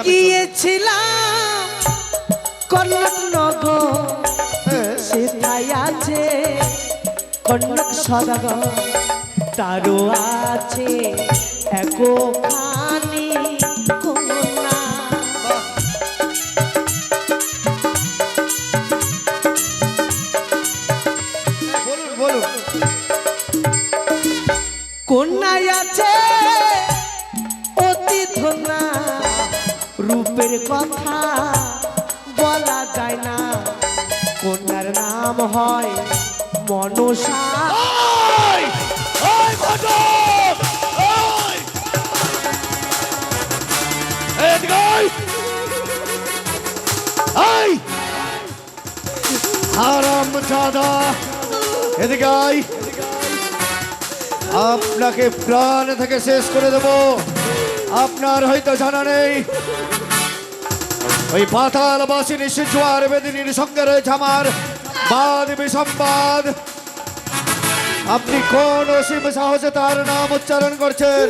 গিয়েছিলাম কনক নগর, সেথায় আছে কনক সদাগর, তারও আছে একখানি কন্যা। বলুন বলুন। কন্যায় আছে অতি ধনা, রূপের কথা বলা যায় না, কন্যার নাম হয় মনসা। হারামজাদা, এদিকে আয়। আপনাকে প্রাণ থেকে শেষ করে দেব। আপনার হয়তো জানা নেই, ওই পাতালবাসিনী শিশুয়ার বেদিনীর সঙ্গে রয়েছে আমার বাদ বিসম্বাদ। আপনি কোন অসীম সাহসে তার নাম উচ্চারণ করছেন?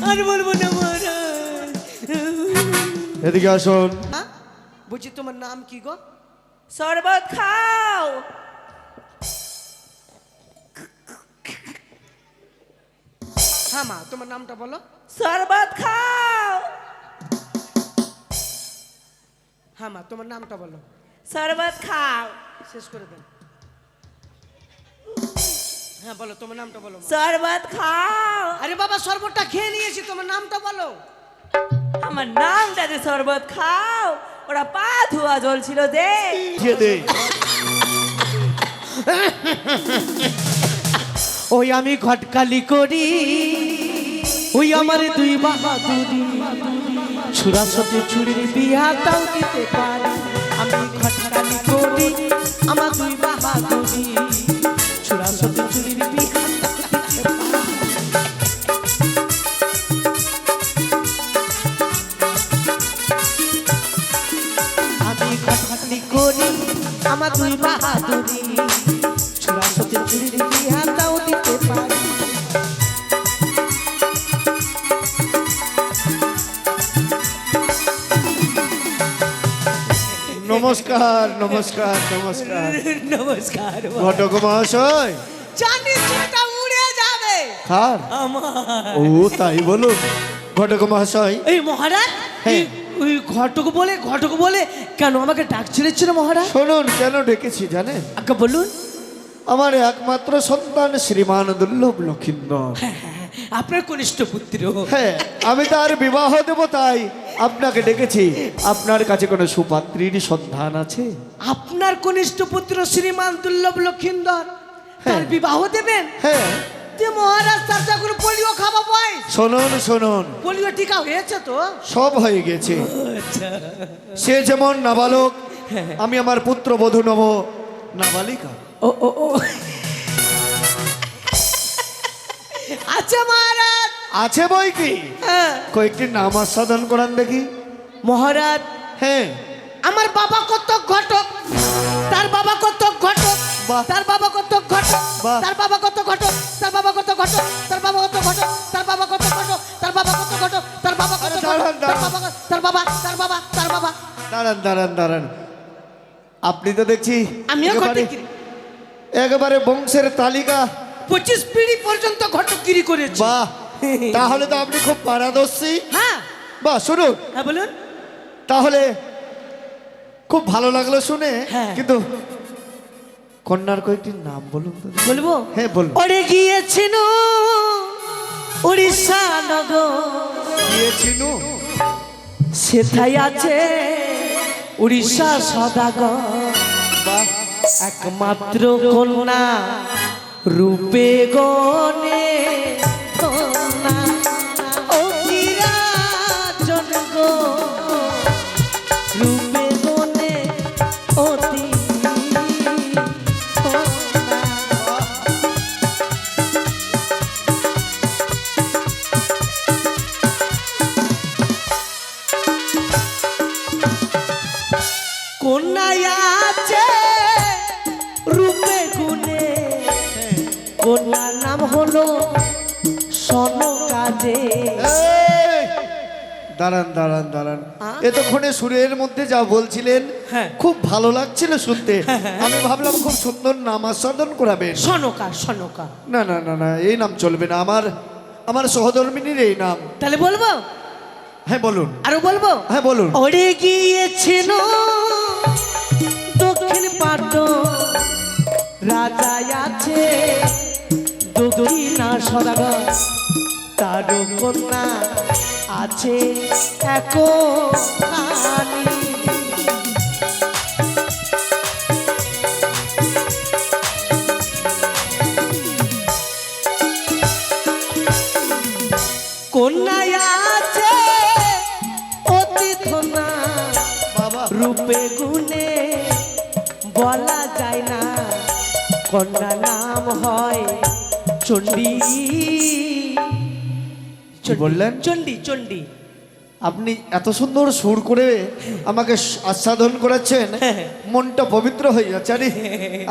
আর বলবো না মহারাজ। এদিকে আসুন। বুঝি তোমার নাম কি গো? শরবত খাও। হ্যাঁ মা, তোমার নামটা বলো। শরবত খাও। হ্যাঁ মা, তোমার নামটা বলো। শরবত খাও। শেষ করে দেন। হ্যাঁ বলো, তোমার নামটা বলো। শরবত খাও। আরে বাবা, শরবতটা খেয়ে নিয়েছি, তোমার নামটা বলো। আমার নামটা যে শরবত খাও, ওরা পা ধোয়া জল ছিল দে। ওই আমি ঘটকালি করি, ওই আমার দুই বাহাদুরি, ছুরা সাথে ছুরির বিয়া তাও দিতে পারি। আমি ঘটকালি করি, আমার দুই বাহাদুরি, ছুরা সাথে ছুরির বিয়া তাও দিতে পারি। আমি ঘটকালি করি, আমার দুই বাহাদুরি, ছুরা সাথে ছুরির বিয়া তাও দিতে পারি। নমস্কার নমস্কার নমস্কার নমস্কার ঘটক মহাশয়। জানি চিন্তা উড়ে যাবে খার আমার। ও তাই বলুন ঘটক মহাশয়। এই মহারাজ, হ্যাঁ। ওই ঘটক বলে কেন আমাকে ডাক ছেড়েছিল মহারাজ? শুনুন কেন ডেকেছি জানেন? আগে বলুন। আমার একমাত্র সন্তান শ্রীমান দুর্লভ লক্ষিন্দর। আপনার কনিষ্ঠ পুত্র। হ্যাঁ, আমি তার বিবাহ দেব, তাই আপনাকে ডেকেছি। আপনার কাছে কোনো সুপাত্রীর সন্ধান আছে? আপনার কনিষ্ঠ পুত্র শ্রীমান দুর্লভ লক্ষিন্দর, তার বিবাহ দেবেন? হ্যাঁ। যে মহারাজ তার যা করে পোলিও খাওয়া পায়। শুনুন শুনুন, পোলিও টিকা হয়েছে তো? সব হয়ে গেছে। আচ্ছা, সে যেমন নাবালক, আমি আমার পুত্র বধূ নব নাবালিকা। ও ও ও আচ্ছা মহারাজ। আছে বই কি? হ্যাঁ কয়েকটি নাম আস্বাদন করান দেখি। মহারাজ, হ্যাঁ। আমার বাবা কত ঘটক, তার বাবা কত ঘটক, বাহ। তার বাবা কত ঘটক, বাহ। তার বাবা কত ঘটক, তার বাবা কত ঘটক, তার বাবা কত ঘটক, তার বাবা কত ঘটক, তার বাবা কত ঘটক, তার বাবা কত ঘটক, তার বাবা তার বাবা তার বাবা তার বাবা। দাঁড়ান দাঁড়ান দাঁড়ান, আপনি তো দেখছি আমিও একেবারে- ঘটক, একেবারে বংশের তালিকা। 25 পিঁড়ি পর্যন্ত ঘটকগিরি করেছি। বাহ, তাহলে তো আপনি খুব পারদর্শী। হ্যাঁ বাহ, শুনুন হ্যাঁ বলুন। তাহলে, খুব ভালো লাগলো শুনে। হ্যাঁ। কিন্তু কন্যার কয়েকটি নাম বলুন তো। বলবো? হ্যাঁ বলুন। ওরে গিয়েছিল উড়িষ্যা নগর, গিয়েছিল সেথায় আছে উড়িষ্যা সদাগর, বাহ, একমাত্র কন্যা রূপে গনে কন্যা, অতিরাজন গো রূপে গনে অতি কন্যা। কন্যায় আছে রূপে গুণে, কন্যার নাম হলো সনকাজে। এই, দাঁড়ান দাঁড়ান দাঁড়ান, হ্যাঁ? এতক্ষণে সুরের মধ্যে যা বলছিলেন হ্যাঁ। খুব ভালো লাগছিল শুনতে। হ্যাঁ, হ্যাঁ। আমি ভাবলাম খুব সুন্দর নাম আস্বাদন করাবেন। সনকা সনকা। না না না না, এই নাম চলবে না। আমার সহধর্মিনীর এই নাম। তাহলে বলবো? হ্যাঁ বলুন। আরো বলবো? হ্যাঁ বলুন। ওরে গিয়েছিল দক্ষিণ পাট রাজা আছে দক্ষিণা সদাগর, তার কন্যা আছে এক রানী। কন্যায় আছে অতি ধনা, বাবা রূপে গুণে বলা যায় না, কন্যা নাম হয় চণ্ডী। কি বললেন? চণ্ডী চণ্ডী। আপনি এত সুন্দর সুর করে আমাকে আস্বাদন করাচ্ছেন, হ্যাঁ। মনটা পবিত্র হয়ে যাচ্ছে। আরে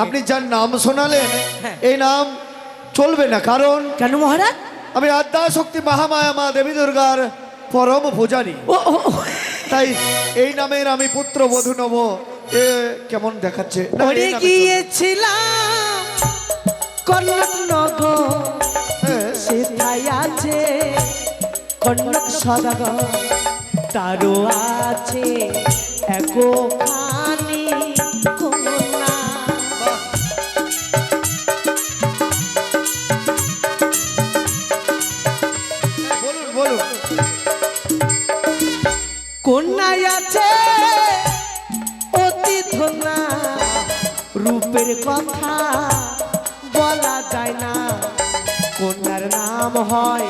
আপনি যার নাম শোনালেন হ্যাঁ। এই নাম চলবে না, কারণ কেন মহারাজ? আমি আদ্যা শক্তি মহামায়া মা দেবী দুর্গার পরম পূজারী। ও ও, ও, তাই এই নামের আমি পুত্র বধূ নেব। এ কেমন দেখাচ্ছে না, এই ওরে নামে চলবে। গিয়েছিলাম কনক নগর, হ্যাঁ। সেথায় আছে কনক সদাগর, তারও আছে একখানি কন্যা। বলুন বলুন। কন্যায় আছে অতি ধনা, রূপের কথা বলা যায় না, কন্যার নাম হয়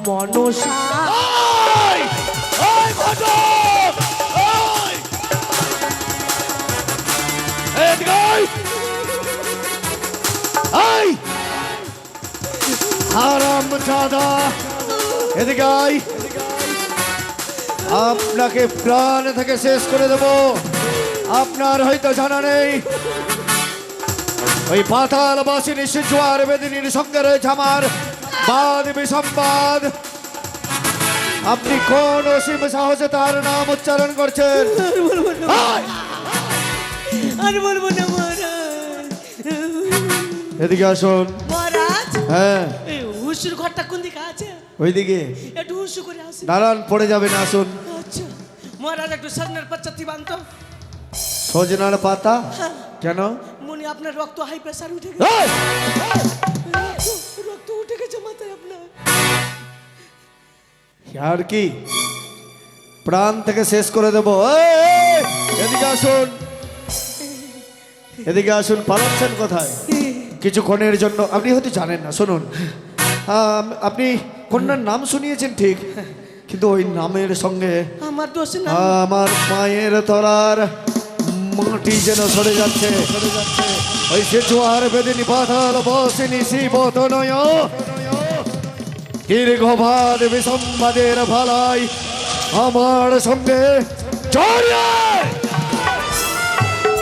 মনসা। হারাম দাদা এদিকে আয়। আপনাকে প্রাণ থেকে শেষ করে দেব। আপনার হয়তো জানা নেই, ওই পাতালবাসিনী জোয়ার বেদিনীর সঙ্গে রয়েছে আমার বাদ বিসম্বাদ। আপনি কোন অসীম সাহসে তার নাম উচ্চারণ করছেন? আয়! আর বলবো না মহারাজ। এদিকে আসুন। মহারাজ, হ্যাঁ এই হুসুর ঘরটা কোন দিকে আছে? ওইদিকে একটু হুসু করে আসি। দাঁড়ান, পড়ে যাবেন। আসুন। আচ্ছা মহারাজ, একটু সামনের পাচ্চাতি বানতো। সজনার পাতা কেন? মনে আপনার রক্ত হাই প্রেসার উঠে গেছে। এই! রক্ত উঠে গেছে মাথায় আপনার। আর কি প্রাণ থেকে শেষ করে দেবো। এদিকে আসুন, এদিকে আসুন। পালাচ্ছেন কোথায়? কিছুক্ষণের জন্য আপনি হয়তো জানেন না, শুনুন। আপনি কন্যার নাম শুনিয়েছেন ঠিক, কিন্তু ওই নামের সঙ্গে আমার দোষ না। আমার মায়ের তলার মাটি যেন সরে যাচ্ছে। ওই সে জোয়ার বেদিনী পাতাল বসিনি শিবত নয় দীর্ঘবাদ বিসম্বাদের ভালাই আমার সঙ্গে জড়িয়ে।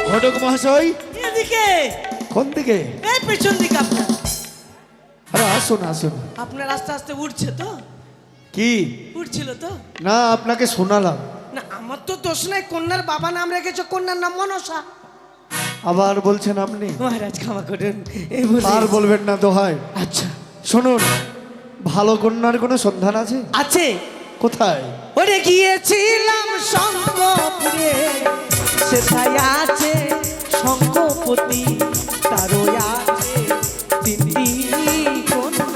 ঘটক মহাশয় এদিকে। কোন দিকে? এই পেছন দিকে আপনার। আরে আসুন আসুন। আপনার আস্তে আস্তে উঠছে তো? কি উঠছিল তো? না, আপনাকে শোনালাম। না আমার তো দোষ নাই, কন্যার বাবা নাম রেখেছে, কন্যার নাম মনসা। আবার বলছেন আপনি? মহারাজ ক্ষমা করেন, এই বলে। আর বলবেন না দোহাই। আচ্ছা শুনুন, ভালো কন্যার কোনো সন্ধান আছে? আছে। কোথায়? ওরে গিয়েছিলাম শঙ্কপুরে, সেথায় আছে শঙ্কপতি, তারও আছে তিনটি কন্যা।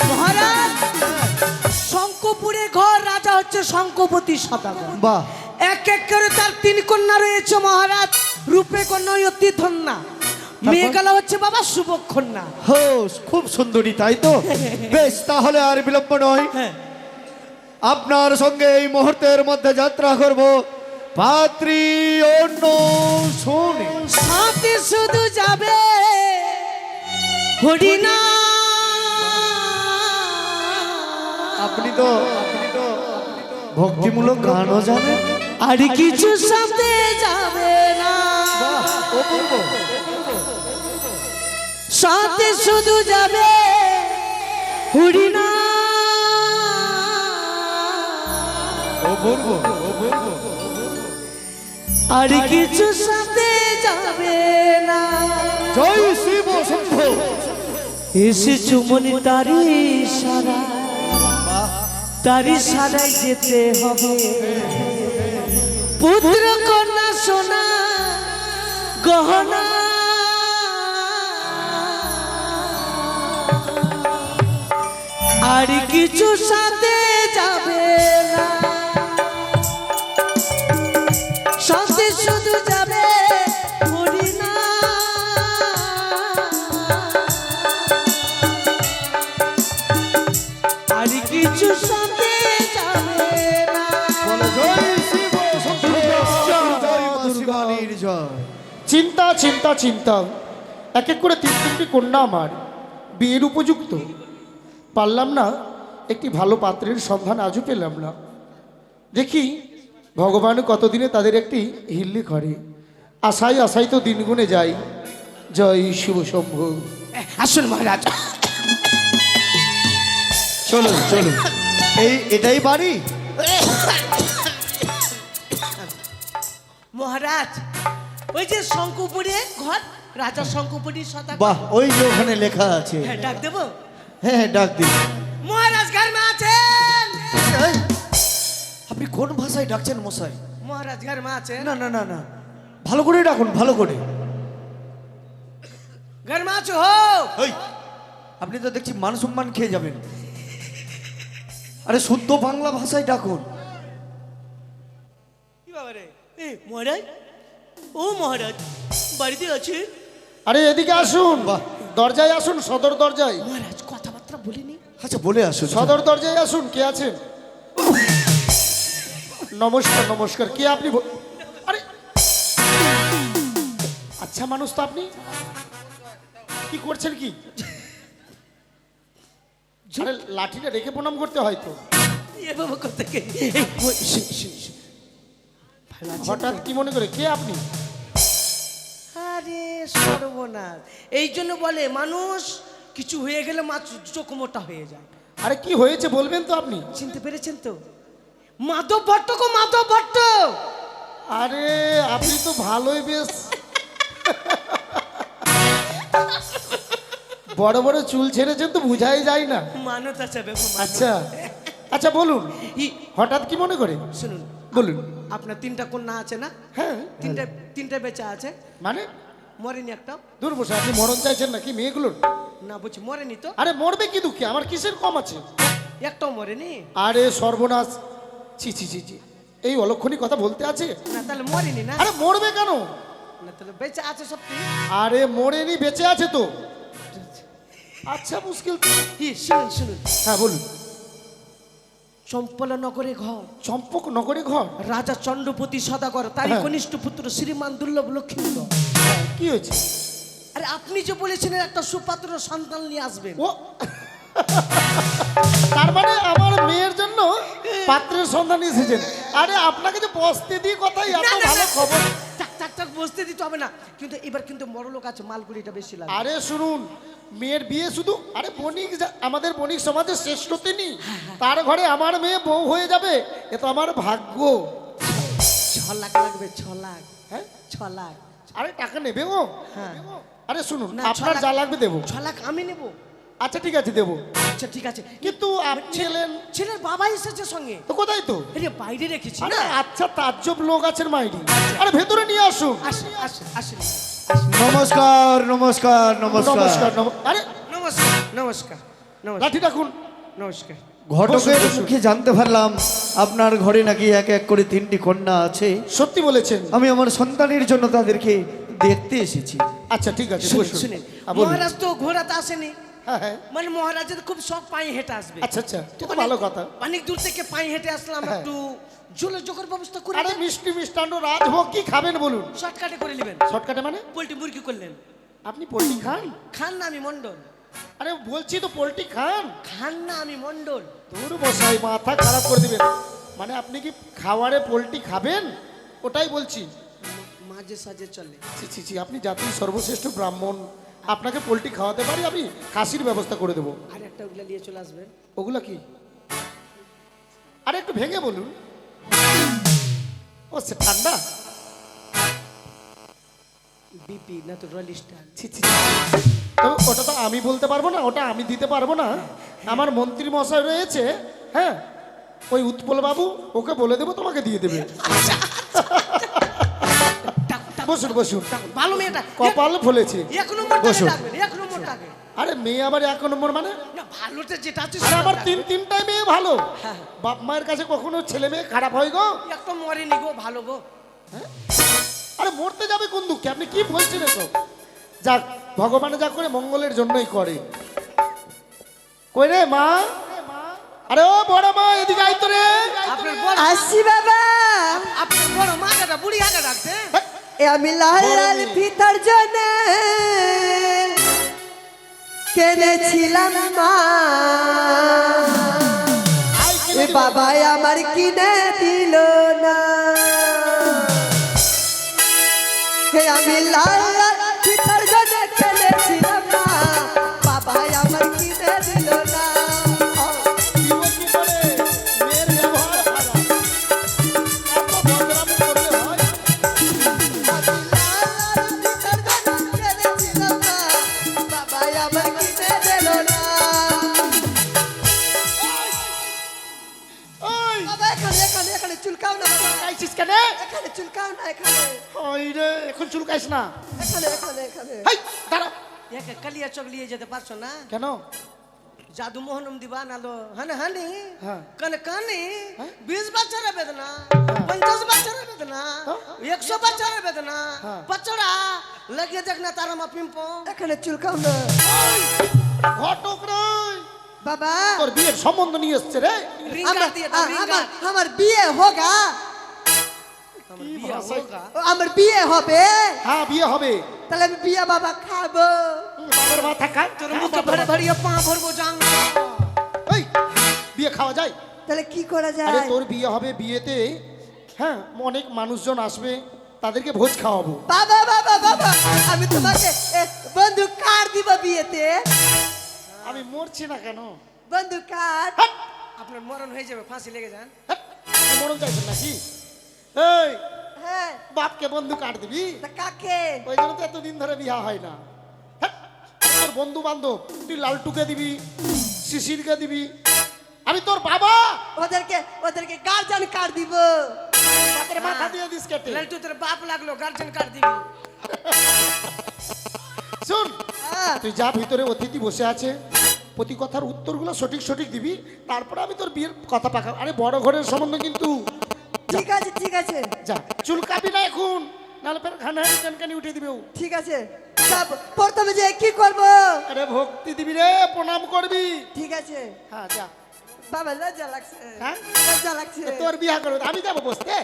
মহারাজ, শঙ্কপুরে ঘর, রাজা হচ্ছে শঙ্কপতি সদাগর। বাহ, এক এক করে তার তিন কন্যা রয়েছে মহারাজ। রূপে কন্যা অতি ধন্যা, মেয়েগুলা হচ্ছে বাবা শুভকন্যা। হো, খুব সুন্দরী তাই তো? বেশ, তাহলে আর বিলম্ব নয়, হ্যাঁ, আপনার সঙ্গে এই মুহূর্তের মধ্যে যাত্রা করব পাত্রী অন্য শুনে। সাথে শুধু যাবে হরিণা। আপনি তো ভক্তিমূলক গানও জানেন। আর কিছু সাথে যাবে না, অপূর্ব। সাথে শুধু যাবে হরিনা আর কিছু সাথে যাবে না। জয় শিব শম্ভু। এসে চুমনি তারি সারা, তারি সারাই যেতে হবে। পুত্র কন্যা সোনা গহনা আর কিছু সাথে যাবে না, সাথে শুধু যাবে হরিনা। আর কিছু সাথে যাবে না। বলো জয় শিব শম্ভু। জয় মা শিবানীর জয়। চিন্তা চিন্তা চিন্তা, এক এক করে তিন তিনটি কন্যা আমার বিয়ের উপযুক্ত। পারলাম না, একটি ভালো পাত্রের সন্ধান আজও পেলাম না। দেখি ভগবান কতদিনে তাদের একটি হিল্লি করে। আশাই আশাই তো দিন গুনে যাই। জয় শিব শম্ভু। আসুন মহারাজ। চলুন চলুন, এটাই বাড়ি। মহারাজ, ওই যে শঙ্কুপুরে ঘর, রাজা শঙ্কুপুরী সদা। বাহ, ওই যে ওখানে লেখা আছে। হ্যাঁ, ডাক দেবো? হ্যাঁ ডাক দিন। মহারাজ ঘর মা আছেন? এই, আপনি কোন ভাষায় ডাকছেন মশাই? মহারাজ ঘর মা আছেন? না না না না, ভালো করে ডাকুন, ভালো করে। ঘর মা আছো হো? ওই, আপনি তো দেখছি মান সম্মান খেয়ে যাবেন। আরে শুদ্ধ বাংলা ভাষায় ডাকুন। কি বাবা রে? মহারাজ, ও মহারাজ বাড়িতে আছে? আরে এদিকে আসুন, দরজায় আসুন, সদর দরজায়। মহারাজ কথাবার্তা বলিনি। আচ্ছা বলে আসুন। সদর দরজায় আসুন। কে আছেন? নমস্কার নমস্কার। কে আপনি? আরে আচ্ছা মানুষ তো আপনি, কি করছেন কি? আরে লাঠিটা রেখে প্রণাম করতে হয় তো। এ বাবা কোথেকে? হঠাৎ কি মনে করে? কে আপনি? আরে সর্বনাশ, এই জন্য বলে মানুষ কিছু হয়ে গেলে চোখ মোটা হয়ে যায়। আরে কি হয়েছে বলবেন তো আপনি? চিনতে পেরেছেন তো? মাধব ভট্ট গো, মাধব ভট্ট। আরে আপনি তো ভালোই বেশ বড় বড় চুল ছেড়েছেন তো বোঝাই যায় না। মানত আছে বেগম। আচ্ছা আচ্ছা বলুন, হঠাৎ কি মনে করে? শুনুন, বলুন। আপনার তিনটা কন্যা আছে না? হ্যাঁ। তিনটা বেচা আছে, মানে মরেনি একটা? দূর বসে, আপনি মরণ চাইছেন নাকি মেয়েগুলোর? না বলছি মরেনি তো। আরে মরবে কি দুঃখে, আমার কিসের কম আছে? একটাও মরেনি? আরে সর্বনাশ, ছি ছি ছি ছি, এই অলক্ষণী কথা বলতে আছে? না তাহলে মরেনি না? আরে মরবে কেন? না তাহলে বেচা আছে সত্যি? আরে মরেনি, বেঁচে আছে তো। আচ্ছা মুশকিল তো। শুনুন শুনুন, হ্যাঁ বলুন। চম্পলা নগরে ঘর, চম্পক নগরে ঘর। রাজা চন্দ্রপতি সদাগর, তারই হ্যাঁ। কনিষ্ঠ পুত্র শ্রীমান দুর্লভ লক্ষ্মীন্দর। কি হয়েছে? আরে আপনি যে বলেছিলেন একটা সুপাত্র সন্তান নিয়ে আসবেন। ও তার মানে আমার মেয়ের জন্য পাত্রের সন্ধান এসেছেন? আরে আপনাকে যে বসতে দিয়ে কথাই এত না, না, ভালো না। খবর। টাক টাক টাক বসতে দিতে হবে না, কিন্তু এবার কিন্তু বড়লোক আছে, মালগুড়িটা বেশি লাগে। আরে শুনুন, মেয়ের বিয়ে শুধু, আরে বণিক আমাদের বণিক সমাজের শ্রেষ্ঠ তিনি, তার ঘরে আমার মেয়ে বউ হয়ে যাবে, এ তো আমার ভাগ্য। 6 লাখ লাগবে, 6 লাখ। হ্যাঁ 6 লাখ। আরে টাকা নেবে ও? হ্যাঁ। আরে শুনুন, না, আপনার 6 লাখ যা লাগবে দেবো। 6 লাখ আমি নেব। আচ্ছা ঠিক আছে দেবো, আচ্ছা ঠিক আছে, কিন্তু আপনি এলেন ছেলের বাবা এসেছে সঙ্গে। তো কোথায় তো? আরে বাইরে রেখেছি আরে না। আচ্ছা তাজ্জব লোক আছেন মাইরি। আরে ভেতরে নিয়ে আসুন। আসেন আসেন আসেন। নমস্কার নমস্কার নমস্কার। নমস্কার আরে নমস্কার নমস্কার নমস্কার লাঠি রাখুন। নমস্কার। ঘটকের বসুন, বসুন। মুখে জানতে পারলাম আপনার ঘরে নাকি এক এক করে 3টি কন্যা আছে। সত্যি বলেছেন? আমি আমার সন্তানের জন্য তাদেরকে দেখতে এসেছি। আচ্ছা ঠিক আছে শুনুন বসুন। শুনুন, হ্যাঁ, বলুন। মহারাজ তো ঘোড়াতে আসেনি, হ্যাঁ হ্যাঁ মানে মহারাজের খুব শখ পায়ে হেঁটে আসবে। আচ্ছা আচ্ছা, তো ভালো কথা। অনেক দূর থেকে পায়ে হেঁটে আসলাম, হ্যাঁ। একটু জলের জোগাড় ব্যবস্থা করে আরে মিষ্টি মিষ্টান্ন রাজভোগ কি খাবেন বলুন? শর্টকাটে করে নেবেন। শর্টকাটে মানে? পোল্ট্রি মুরগি করলেন। আপনি পোল্ট্রি খান? খান না আমি মন্ডল। আরে বলছি তো পোল্ট্রি খান। খান না আমি মন্ডল। তোর বসাই মাথা খারাপ করে দিবেন। মানে আপনি কি খাওয়ারে পোল্ট্রি খাবেন ওটাই বলছি। মাঝে সাঝে চলে। ছি ছি ছি, আপনি জাতির সর্বশ্রেষ্ঠ ব্রাহ্মণ, আপনাকে পোলট্রি খাওয়াতে পারি, আমি খাসির ব্যবস্থা করে দেবো। আর একটা ওগুলা নিয়ে চলে আসবেন। ওগুলো কি? আরে একটু ভেঙে বলুন। ও সে ঠান্ডা। বিপি না তো রয়্যাল স্টার। ছি ছি ছি। তো ওটা তো আমি বলতে পারবো না, ওটা আমি দিতে পারবো না। আমার মন্ত্রী মশাই রয়েছে, হ্যাঁ, ওই উৎপল বাবু, ওকে বলে দেবো, তোমাকে দিয়ে দেবে। বসুন বসুন। ভালো মেয়েটা। কপাল ফলেছে। এক নম্বর বসুন। ডাকবেন, এক নম্বর ডাকবেন। আরে মেয়ে আবার এক নম্বর মানে? না ভালোটা যেটা আছে আরে আমার সেটা ডাকবেন। তিনটাই মেয়ে ভালো। বাপ মায়ের কাছে কখনো ছেলে মেয়ে খারাপ হয় গো? একটা মরেনি গো, ভালো গো। আরে মরতে যাবে কোন দুঃখে? আপনি কি বলছেন এসব? যাক, ভগবানে যা করে মঙ্গলের জন্যই করে। কই রে মা? আরে ও বড় মা, এদিকে আই তো রে। আপনার বড় আসি বাবা, আপনার বড় মা কাটা বুড়ি আগে ডাকছে। এ আমি লাল লাল ফিতার জন্য কেনেছিলাম মা, এ বাবা আমার কিনে দিল না। হে আমি লাল লাল ফিতার জন্য কেনেছিলাম মা, বাবা আমার কিনে দিল না। কি বলছি করে? মেয়ের ব্যবহার খারাপ। এত বদনাম করলে হয়? ওই চুলকাও না বাবা, আইছিস কেন? এখানে চুলকাও না, এখানে ওই রে, এখন চুলকাইস না। এখানে এখানে এখানে। হাই দাঁড়া। একে কালিয়া চক নিয়ে যেতে পারছো না? কেন? জাদু মোহনম দিবা নালো হানে হানি হ্যাঁ। কানে কানে 20 বছরের বেদনা, 50 বছরের বেদনা, 100 বছরের বেদনা, হ্যাঁ। পচড়া লাগিয়ে দেখ না তারা মা পিম্পো। এখানে চুলকাও না ঘটক রে, বাবা। তোর বিয়ের সম্বন্ধ নিয়ে এসছে রে। রিঙ্গার দিয়ে দাও, রিঙ্গার। আমার বিয়ে হোগা, আমার বিয়ে হোগা। আমার বিয়ে হবে, হ্যাঁ বিয়ে হবে। তাহলে আমি বিয়ে বাবা খাবো। বাবার মাথা খা। তোর মুখে ভরে ভরিয়ে পা ভরবো জাং। এই বিয়ে খাওয়া যায়? তাহলে কি করা আরে যায়? তোর বিয়ে হবে, বিয়েতে হ্যাঁ অনেক মানুষজন আসবে, তাদেরকে ভোজ খাওয়াবো। বাবা বাবা বাবা, আমি তোমাকে বন্ধু কার্ড দিব বিয়েতে। আমি মরছি না কেন? বন্ধু কার্ড। আপনার মরণ হয়ে যাবে, ফাঁসি লেগে যান। হ্যাঁ, তুই মরণ চাইছেন নাকি? এই হ্যাঁ, বাপকে বন্ধু কাট দিবি? তা কাকে? ওই জন্য তো এতদিন ধরে বিয়ে হয় না। হ্যাঁ, তোর বন্ধু বান্ধব, তুই লালটুকে দিবি, শিশিরকে দিবি, আমি তোর বাবা। ওদেরকে ওদেরকে গার্জিয়ান কার্ড দিব। বাপের মাথা দিয়ে দিস কেটে। লালটু তোর বাপ লাগলো, গার্জেন কার্ড দিবি। শুন, হ্যাঁ, তুই যা, ভিতরে অতিথি বসে আছে, প্রতি কথার উত্তরগুলো সঠিক সঠিক দিবি, তারপরে আমি তোর বিয়ের কথা পাকা। আরে বড় ঘরের সম্বন্ধ কিন্তু। ঠিক আছে ঠিক আছে যা, চুল কাবি না এখন, নাহলে ফের ঘানাহানি কানকানি উঠে দিবে ও। ঠিক আছে। তা প্রথমে যে কি করব? আরে ভক্তি দিবি রে, প্রণাম করবি। ঠিক আছে হ্যাঁ যা। বাবা, লজ্জা লাগছে, হ্যাঁ? লজ্জা লাগছে। তোর বিয়ে করবে, আমি যাবো বসতে।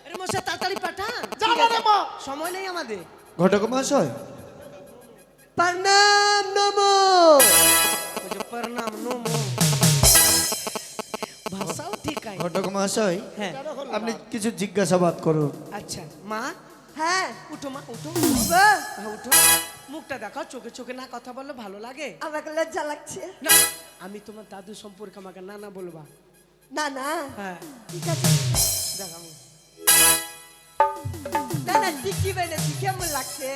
আরে মশা তাড়াতাড়ি পাঠান, যা না রে মা। সময় নেই আমাদের। ঘটক মহাশয়, প্রণাম নমো। ওই যে প্রণাম নমো ভাষাও ঠিক আছে। ঘটক মহাশয়, হ্যাঁ আপনি কিছু জিজ্ঞাসাবাদ করুন। আচ্ছা মা, হ্যাঁ উঠো মা, উঠো। বাবা, হ্যাঁ, উঠো। মুখটা দেখাও, চোখে চোখে না কথা বললে ভালো লাগে আমাকে লজ্জা লাগছে। না। আমি তোমার দাদু সম্পর্কে আমাকে নানা বলবা। না না, হ্যাঁ ঠিক আছে। দেখাবো। না না, টিকি বেনেছি, কেমন লাগছে?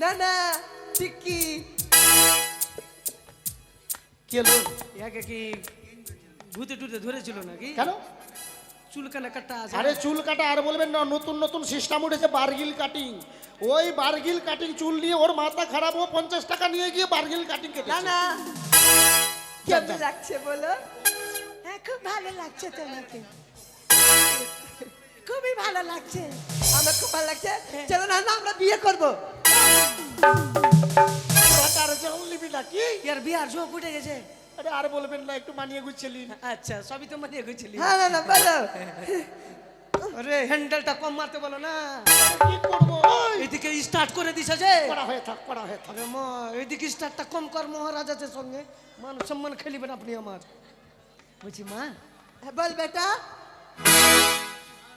না না, টিকি। কি হলো? ইয়াকে কি ভূতে টুতে ধরেছিল নাকি? কেন? চুলকানা কাটা আছে। আরে চুল কাটা আর বলবেন না, নতুন নতুন সিস্টেম উঠেছে বারগিল কাটিং। ওই বারগিল কাটিং চুল নিয়ে ওর মাথা খারাপ, ও 50 টাকা নিয়ে গিয়ে বারগিল কাটিং না কেটেছে। না, কেমন লাগছে বলো? হ্যাঁ খুব ভালো লাগছে তোমাকে, খুবই ভালো লাগছে। আমার খুব ভালো লাগছে। চলো না না, আমরা বিয়ে করবো। টাকার জল নিবি নাকি? ইয়ার বিয়ার ঝোঁক উঠে গেছে। আরে আর বলবেন না, একটু মানিয়ে গুছিলি। আচ্ছা সবই তো মানিয়ে গেছিলি। হ্যাঁ না না, বলো। আরে হ্যান্ডেলটা কম মারতে বলো না। কি করবো? ওই, এদিকে স্টার্ট করে দিছে যে। করা হয়ে থাক, করা হয়ে থাক। আরে মা, এদিকে স্টার্টটা কম কর, মহারাজাদের সঙ্গে মান সম্মান খেলিবেন আপনি আমার। বলছি মা, হ্যাঁ, বল বেটা।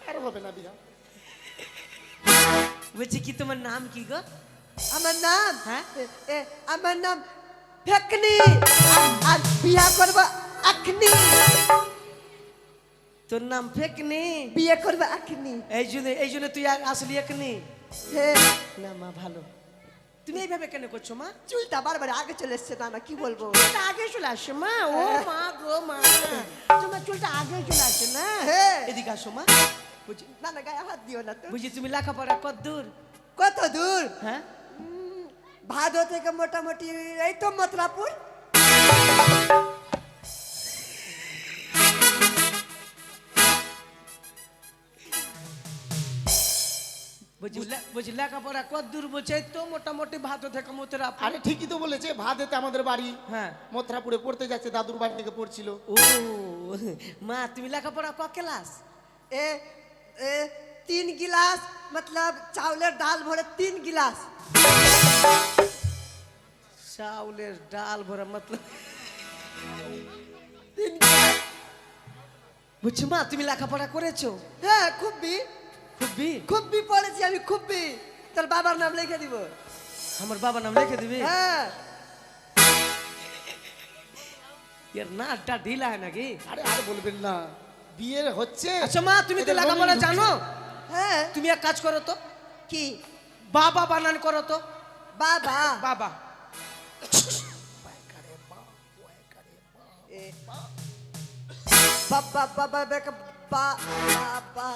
আর হবে না বিয়া। বলছি কি তোমার নাম কি গো? আমার নাম হ্যাঁ? আমার নাম ফেকনি আর বিয়া করব আখনি তোর নাম ফেকনি? বিয়ে করব আখনি এই জন্য তুই আসলি একনি? হে না মা ভালো। তুমি এইভাবে কেন করছো মা? চুলটা বারবার আগে চলে এসছে না কি বলবো চুলটা আগে চলে আসে মা। ও মা গো মা, তোমার চুলটা আগে চলে আসে না? হ্যাঁ। এদিকে আসো মা। বুঝি না না গায়ে হাত দিও না তো বুঝি তুমি লেখাপড়া কত দূর? কত দূর হ্যাঁ ভাদো থেকে মোটামুটি এই তো মথুরাপুর বুঝি লেখাপড়া কত দূর বলছে? এই তো মোটামুটি ভাত থেকে মোতরা। আরে ঠিকই তো বলেছে, ভাদেতে আমাদের বাড়ি। হ্যাঁ। মথুরাপুরে পড়তে যাচ্ছে, দাদুর বাড়ি থেকে পড়ছিল। ও মা, তুমি লেখাপড়া ক ক্লাস? ए, ए 3 गिलास मतलब चावलेर दाल भरे 3 गिलास চাউলের ডাল ভরা মতলব। 3 गिलास বুঝছি মা, তুমি লেখাপড়া করেছো? হ্যাঁ খুবই খুবই? খুবই পড়েছি আমি খুবই তোর বাবার নাম লিখে দিব আমার বাবার নাম লিখে দিবি? হ্যাঁ এর নাটা ঢিলা হয় নাকি? আরে আর বলবেন না, বিয়ে হচ্ছে। আচ্ছা মা, তুমি তো এদের লেখাপড়া বলেই জানো? হ্যাঁ তুমি এক কাজ করো তো, কি বাবা বানান করো তো। বাবা বাবা। বাবা বাবা বেকা বা বাবা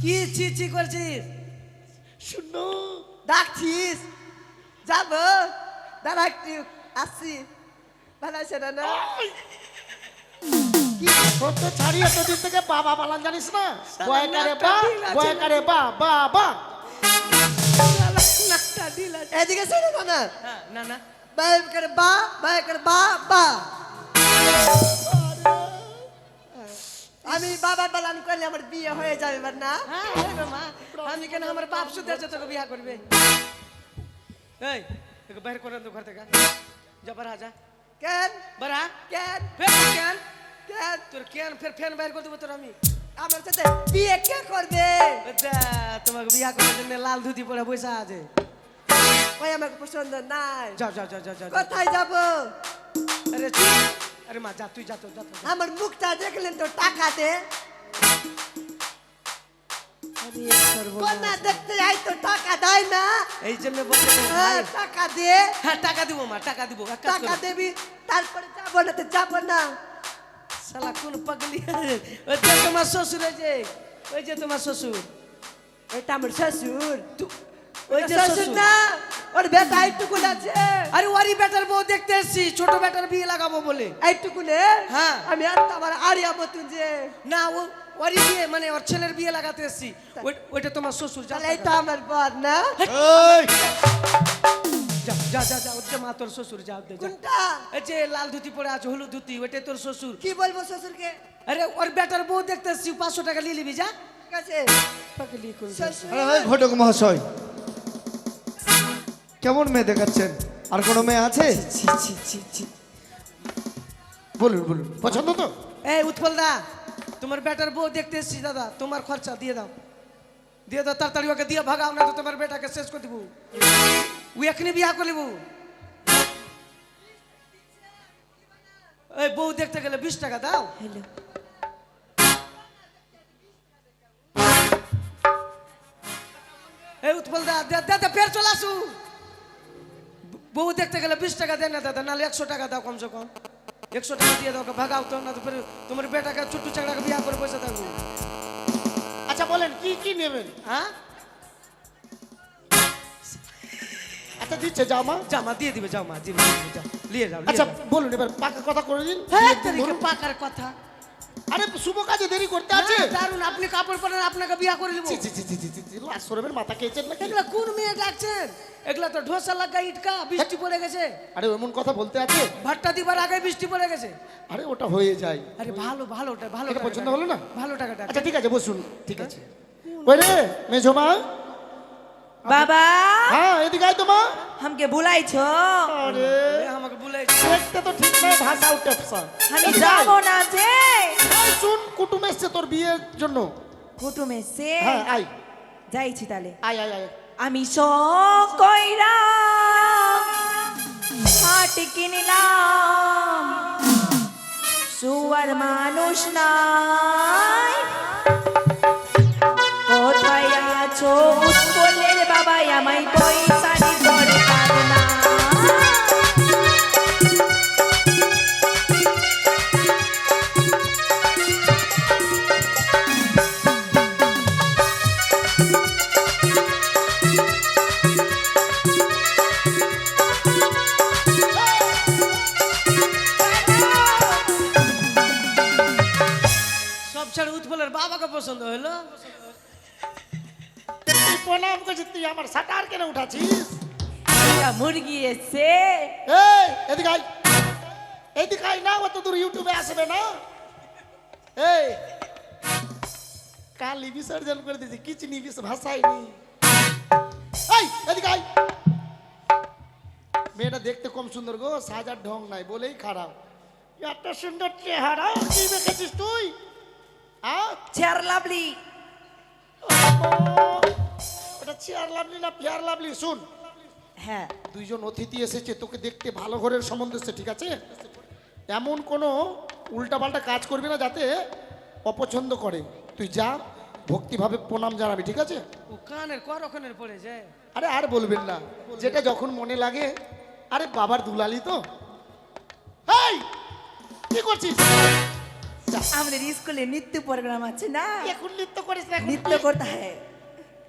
কি চি চি করছিস? শুনো, ডাকছিস যাবো দাঁড়া একটু আসছি ভালো আছে না না তোর তো ছাড়ি এতদিন থেকে বাবা পালান জানিস না? শালা বয়কারে নাকটা বা, ঢিল আছে। বয়কারে বা বা বা। নাকটা ঢিলা। এদিকে শোনো না না হ্যাঁ, না না বাই করে বা বা আমি বাবা বালান করলে আমার বিয়ে হয়ে যাবে এবার না হ্যাঁ হবে মা। আমি কেন, আমার বাপ শুধু আছে তোকে বিয়া করবে? এই তোকে বাইরে করে আন তো ঘর থেকে। যা বারা যা কেন বারা। কেন ফের কেন? কেন তোর কেন ফের ফ্যান বাইর করে দেবো তোর আমি। আমার সাথে বিয়ে কে করবে দা, তোমাকে বিয়া করার জন্য লাল ধুতি পরে বসে আছে। ওই আমাকে পছন্দ নাই যাও যাও যাও যাও যাও। কোথায় যাবো আরে চুপ। আরে মা যা, তুই যা তো, যা তো, যা। আমার মুখটা দেখলেন তো টাকা দে আরে সর্বনাশ। কোনা দেখতে যাই তো টাকা দেয় না এই জন্য বলতে হ্যাঁ, টাকা দে হ্যাঁ টাকা দিব মা, টাকা দিব। এক কাজ টাকা করো। দেবি তারপরে যাবো না তো যাবো না শালা কোন পাগলি। ওই যে তোমার শ্বশুর, ওই যে তোমার শ্বশুর। এটা আমার শ্বশুর ওই যে শ্বশুর শ্বশুর। না ওর বেটা এইটুকুন আছে আরে ওয়ারি বেটার বউ দেখতে এসছি, ছোট বেটার বিয়ে লাগাবো বলে। এইটুকুনে হ্যাঁ। আমি আর আমার আরিয়া মতন যে না ও ওয়ারি বিয়ে মানে ওর ছেলের বিয়ে লাগাতে এসছি। ওইটা তোমার শ্বশুর। যা তাহলে এইটা আমার বর না এই যা যা যা যা, ওর যে মা তোর শ্বশুর। যা যা। কোনটা এই যে লাল ধুতি পরে আছে, হলুদ ধুতি, ওইটাই তোর শ্বশুর। কি বলবো শ্বশুরকে আরে ওর বেটার বউ দেখতে এসছি, 500 টাকা নিয়ে নিবি। যা ঠিক আছে পাগলি কোন। শ্বশুর আরে ঘটক মহাশয়, কেমন মেয়ে দেখাচ্ছেন? আর কোনো মেয়ে আছে? বলুন বলুন, পছন্দ তো? এই উৎপল দা, তোমার বেটার বউ দেখতে এসছি দাদা, তোমার খরচা দিয়ে দাও, দিয়ে দাও তাড়াতাড়ি, ওকে দিয়ে ভাগাও না তো তোমার বেটাকে শেষ করে দিব। ও এখনই বিয়া করে নিব। এই বউ দেখতে গেলে 20 টাকা দাও। এই উৎপল দা, দাদা ফের চলে আসু। বউ দেখতে গেলে 20 টাকা দেন না দাদা, নাহলে 100 টাকা দাও কমসে কম। 100 টাকা দিয়ে দাও, ওকে ভাগাও তো, না তো ফের তোমার বেটাকে ছোট্ট চাকরাকে বিয়া করে বসে থাকবো। আচ্ছা বলেন কি কি নেবেন? হ্যাঁ আচ্ছা দিচ্ছে, যাও মা। জামা দিয়ে দিবে, যাও মা, দিয়ে দিবে, যাও নিয়ে যাও। আচ্ছা বলুন এবার পাকা কথা করে দিন। হ্যাঁ একদিন তারিখে বলুন। পাকার কথা। আরে শুভ কাজে দেরি করতে আছে। হ্যাঁ, দারুণ, আপনি কাপড় পরেন, আপনাকে বিয়া করে দিব। ছি, ছি, ছি, ছি, ছি, ছি, ছি, লাশ সরবের মাথা খেয়েছেন নাকি? এগুলা কোন মেয়ে ডাকছেন? এগুলা তো ঢোসা লাগা ইটকা, বৃষ্টি পড়ে গেছে। আরে এমন কথা বলতে আছে? ভাতটা দিবার আগে বৃষ্টি পড়ে গেছে। আরে ওটা হয়ে যায়। আরে ভালো ভালো ভালো এটা টাকা পছন্দ ডাক। হলো না? ভালো টাকা ডাক। আচ্ছা ঠিক আছে, বসুন। ঠিক আছে। ওই রে মেজমা, বাবা হ্যাঁ এদিকে আয় তো মা। আমাকে বুলাইছো? আরে আমাকে বলে দেখতে তো ঠিক নয়, ভাষা উঠেছে। আমি যাবো না যে। শুন, কুটুম এসছে তোর বিয়ের জন্য। কুটুম এসে হ্যাঁ আয় যাইছি তাহলে। আয় আয় আয়। আমি শখ কইরা হাট কিনলাম, সুয়ার মানুষ নাই। কোথায় আছো উৎপলের বাবা, আমায় পয়সা দরকার না। সব ছেড়ে উৎপলের বাবাকে পছন্দ হলো। তুই প্রণাম করছিস, তুই আমার সাটার কেন উঠাছিস? একটা মুরগি এসছে। এই এদিকে আয়, এদিকে আয় না, অত দূর ইউটিউবে আসবে না। এই কালি বিসর্জন করে দিয়েছি, কিচনি ভাষায়নি। এই এদিকে আয়। মেয়েটা দেখতে কম সুন্দর গো, সাজার ঢং নাই বলেই খারাপ। এত সুন্দর চেহারা, কি মেখেছিস তুই? Chair lovely. ওটা চেয়ার লাভলি না ফেয়ার লাভলি? শুন, হ্যাঁ দুইজন অতিথি এসেছে, তোকে দেখতে ভালো ঘরের সম্বন্ধ এসছে, ঠিক আছে? এমন কোনো উল্টাপাল্টা কাজ করবি না যাতে অপছন্দ করে। তুই যা, ভক্তিভাবে প্রণাম জানাবি, ঠিক আছে? ও কানের করখনের পড়ে যায়। আরে আর বলবেন না, যেটা যখন মনে লাগে। আরে বাবার দুলালি তো। এই কি করছিস? যা। আমাদের স্কুলে নৃত্য প্রোগ্রাম আছে না, এখন নৃত্য করিস না, এখন নৃত্য করতে হয়।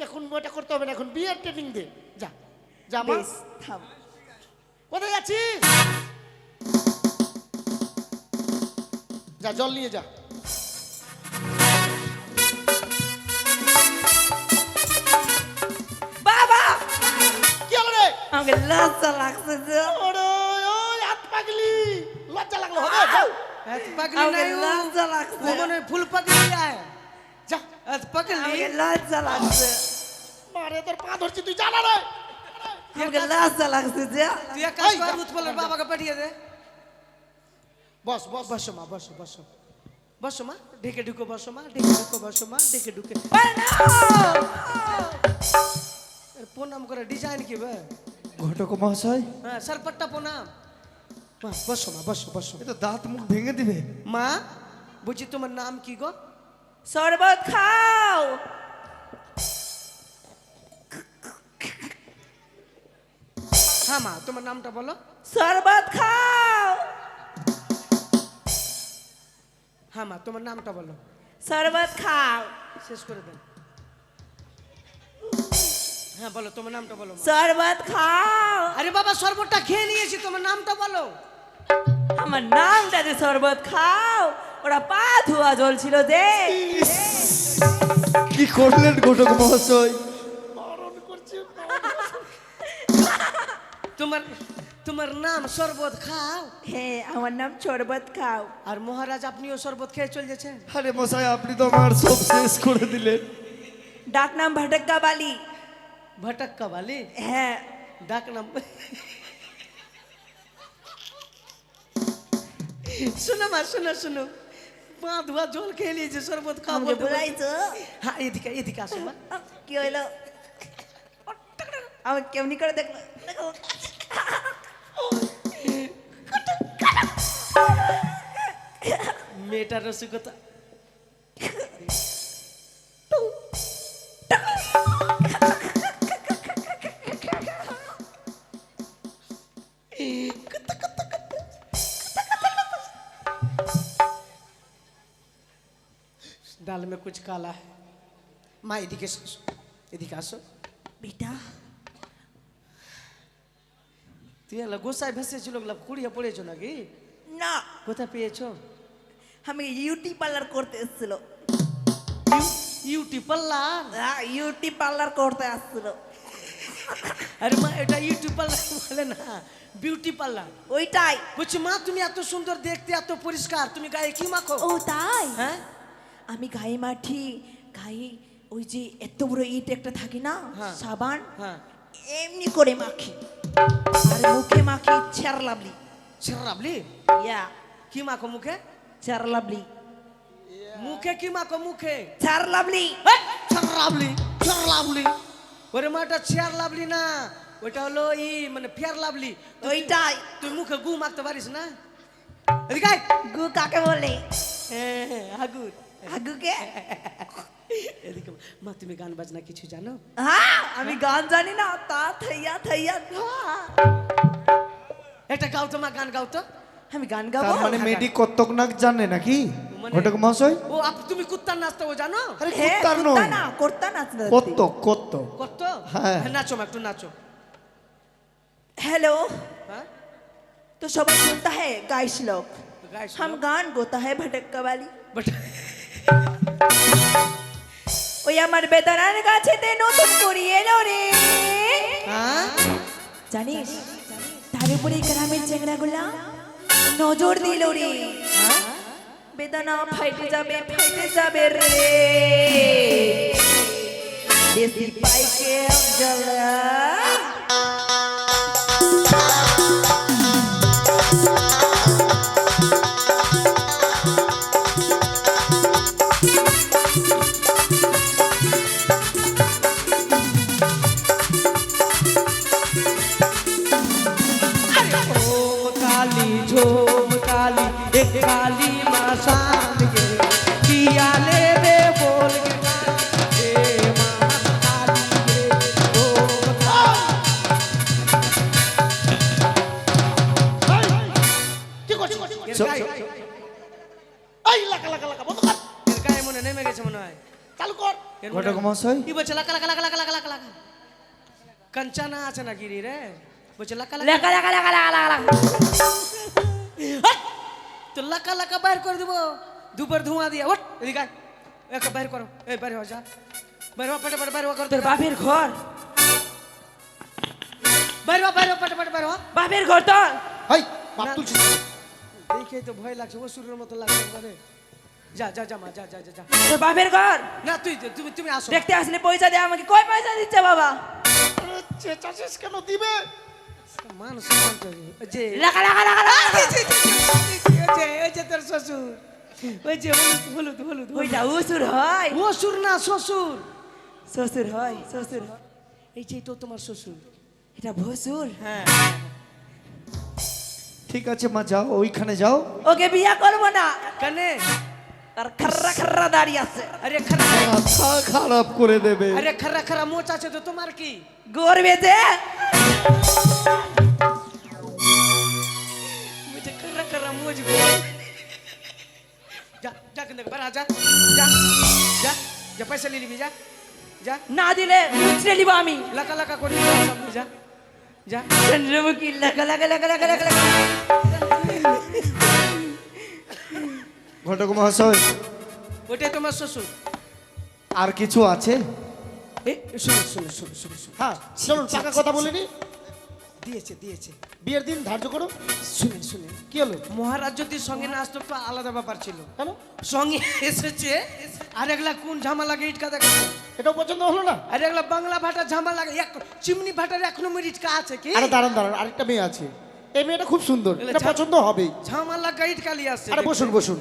এখন ওটা করতে হবে না, এখন বিয়ের ট্রেনিং দে। যা যা মা। বেশ থাম। কোথায় যাচ্ছিস? যা জল নিয়ে যা। বাবা কি হলো রে? আমাকে লজ্জা লাগছে যে। ওরে ওই হাত পাগলি, লজ্জা লাগলো হবে? যাও। এত পাগলি আমাকে নাই ও। লজ্জা ও লাগছে। মনে হয় ফুল পাগলি যায়। যা এত পাগলি। আমাকে লজ্জা লাগছে। মারে তোর পা ধরছি, তুই জানা রে। আমাকে লজ্জা লাগছে যে। তুই এক কাজ এই, কর, যা। উৎপলের বাবাকে পাঠিয়ে দে। বস বস বসো মা, বসো বসো বসো মা, ঢেকে ঢুকো বসো মা, ঢেকে ঢুকো বসো মা, ঢেকে ঢুকে। এর প্রণাম করে ডিজাইন কি বে? ঘটক মহাশয়, হ্যাঁ সরপট্টা প্রণাম। মা বসো মা, বসো বসো। এ তো দাঁত মুখ ভেঙে দিবে। মা বুঝি তোমার নাম কি গো? শরবত খাও। হ্যাঁ মা, তোমার নামটা বলো। শরবত খাও। হ্যাঁ মা, তোমার নামটা বলো। শরবত খাও। শেষ করে দেন। হ্যাঁ বলো, তোমার নামটা বলো মা। শরবত খাও। আরে বাবা, শরবতটা খেয়ে নিয়েছি, তোমার নামটা বলো। আমার নামটা যে শরবত খাও, ওরা পা ধোয়া জল ছিল যে। কি করলেন ঘটক মহাশয়? বারণ করছি। তোমার তোমার নাম শরবত খাও। হ্যাঁ আমার নাম শরবত খাও। আর মহারাজ আপনিও শরবত খেয়ে চলে যাচ্ছেন। আরে মশাই, আপনি তো আমার সব শেষ করে দিলেন। ডাক নাম ভটকা বালি। ভটক্কা বালি? হ্যাঁ ডাক নাম। শোনো মা, শোনো শোনো, পা ধোয়া জল খেয়ে নিয়েছে, শরবত খাও আমাকে বলতে বলতে। বলাইছো? হ্যাঁ এদিকে এদিকে আসো মা। কি হইলো? আমি কেমনি করে দেখলো? দেখো। মেয়েটার রসিকতা। दाल में कुछ काला है। মা এদিকে আসো, এদিকে আসো। বেটা তুই এলা গোসাই ভেসেছিল, ওগুলা কুড়িয়ে পড়েছো নাকি? না, কোথায় পেয়েছো? আমি ইউটি পার্লার করতে এসেছিল। YouTube parlour? ইউটি পার্লার করতে আসছিল। আরে মা, এটা ইউটিউব পার্লার বলে না, বিউটি পার্লার। ওইটাই। বলছি মা, তুমি এত সুন্দর দেখতে, এত পরিষ্কার, তুমি গায়ে কি মাখো? ও তাই? হ্যাঁ আমি গায়ে মাঠি, গায়ে ওই যে এত বড় ইট একটা থাকে না হ্যাঁ। সাবান হ্যাঁ এমনি করে মাখি আর মুখে মাখি ছেড় লাভলি লাভলি ইয়া কি মাখো মুখে ছেড় লাভলি মুখে কি মাখো মুখে ছেড় লাভলি লাভলি ওরে মাটা চেয়ার লাভলি না ওটা হলো মানে ফেয়ার লাভলি ওইটাই তুই মুখে গু মাখতে পারিস না এদিকে আয়। গু কাকে বলে আগুর আগুকে এদিকে মা তুমি গান বাজনা কিছু জানো হ্যাঁ আমি গান জানি না তা থাইয়া থাইয়া ধা। একটা গাও তো মা গান গাও তো আমি গান গাবো তার মানে মেয়েটি কত্তক নাক জানে নাকি মানে- ঘটক মহাশয়? ও তুমি কুত্তার নাচতে ও জানো আরে হ্যাঁ কুত্তার করতা নয়, না করতা নাচ না কত্তক কত্তক। কত হ্যাঁ। নাচো মা একটু নাচো हेलो হ্যাঁ तो सब सुनता है गाइस लोग गाइस हम गान गोता है भटक्का वाली বাট ওই আমার বেদনার গাছেতে নতুন করি এলো রে হ্যাঁ জানিস তার উপরে গ্রামের চেংড়াগুলা নজর দিল রে বেদনা ফাইটে যাবে রে দেশি পাইকে জ্বালা ओम काली झोम काली एक काली माँ शान के किया ले रे बोल के माँ काली रे ओम কি করছিস? এই লাগা লাগা লাগা বন্ধ কর, গায়ে মনে নেমে গেছে মনে হয় চালু কর। এর মনে ঘটক মহাশয় কি বলছে লাকা লাকা লাকা লাকা লাকা লাকা লাকা কাঞ্চনা আছে না গিরি রে বলছে লাকা লাকা লেখা লেখা লেখা লেখা লেখা তো লাকা লাকা বাইর করে দেবো দুপুর ধোঁয়া দিয়ে ওঠ এদিকে আয়। একে বাইর করো এই বাইর হওয়া যা বাইর হওয়া পেটে পেটে বাইর হওয়া কর তোর বাপের ঘর বাইর হওয়া পেটে পেটে বাইর হওয়া বাপের ঘর তোর এই বাপ তুলছিস কেন? দেখে তো ভয় লাগছে ও সুরের মতো লাগছে একবারে। যা যা যা মা যা যা যা যা তোর বাপের ঘর না তুমি তুমি আসো দেখতে আসলে পয়সা দে আমাকে কয় পয়সা দিচ্ছে বাবা আরে চেঁচাছিস কেন? দিবে। মান সম্মান তো ওই যে লেখা লেখা লেখা লেখা ওই যে তোর শ্বশুর ওই যে হলুদ হলুদ হলুদ ওইটা উসুর হয় ও সুর না শ্বশুর শ্বশুর হয় শ্বশুর হয় এই যে তো তোমার শ্বশুর এটা ভসুর হ্যাঁ ঠিক আছে মা যাও ওইখানে যাও। ওকে বিয়া করবো না কানে আর খাররা খাররা দাঁড়িয়ে আছে আরে খরা মাথা খারাপ করে দেবে। আরে খরা খরা মোচ আছে তো তোমার কি গর্বে যে मुझे खरा खरा मोज गो जा जा कंदे बाहर जा जा जा जा पैसा ले ली जा जा না দিলে মুচড়ে নিব আমি लका लका कोनी सब जा जा চন্দ্রমুখী লেখা লেখা লেখা লেখা লেখা লেখা ঘটক মহাশয় ওটাই তোমার শ্বশুর আর কিছু আছে? এ শুনো শুনো শুনো শুনো শুনো হ্যাঁ চলুন টাকা কথা বলিনি, দিয়েছে দিয়েছে বিয়ের দিন ধার্য করো। শুনে শুনে কি হলো? মহারাজ যদি সঙ্গে না আসতো একটু আলাদা ব্যাপার ছিল কেন? সঙ্গে এসেছে আর একলা কোন ঝামা লাগে ইটকা দেখো এটাও পছন্দ হলো না? আর একলা বাংলা ভাটা ঝামা লাগে এক চিমনি ভাটার এক নম্বর ইটকা আছে কি আরে দাঁড়ান দাঁড়ান, আরেকটা মেয়ে আছে, এই মেয়েটা খুব সুন্দর, এটা পছন্দ হবেই। ঝামা লাগা ইটকালি আছে আরে বসুন বসুন,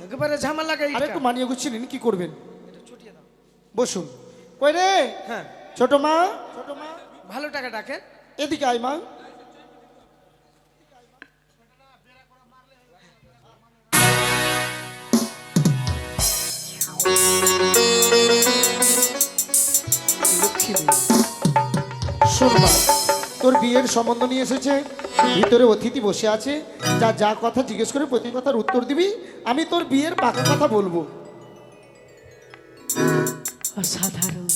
একেবারে ঝামা লাগা আরে একটু ইটকা মানিয়ে গুছিয়ে নিন, কি করবেন? বসুন। কই রে হ্যাঁ ছোট মা, ছোট মা ভালো টাকা ডাকে এদিকে আয় মা। শোন মা, তোর বিয়ের সম্বন্ধ নিয়ে এসেছে, ভিতরে অতিথি বসে আছে, যা যা কথা জিজ্ঞেস করে প্রতি কথার উত্তর দিবি, আমি তোর বিয়ের পাকা কথা বলবো। অসাধারণ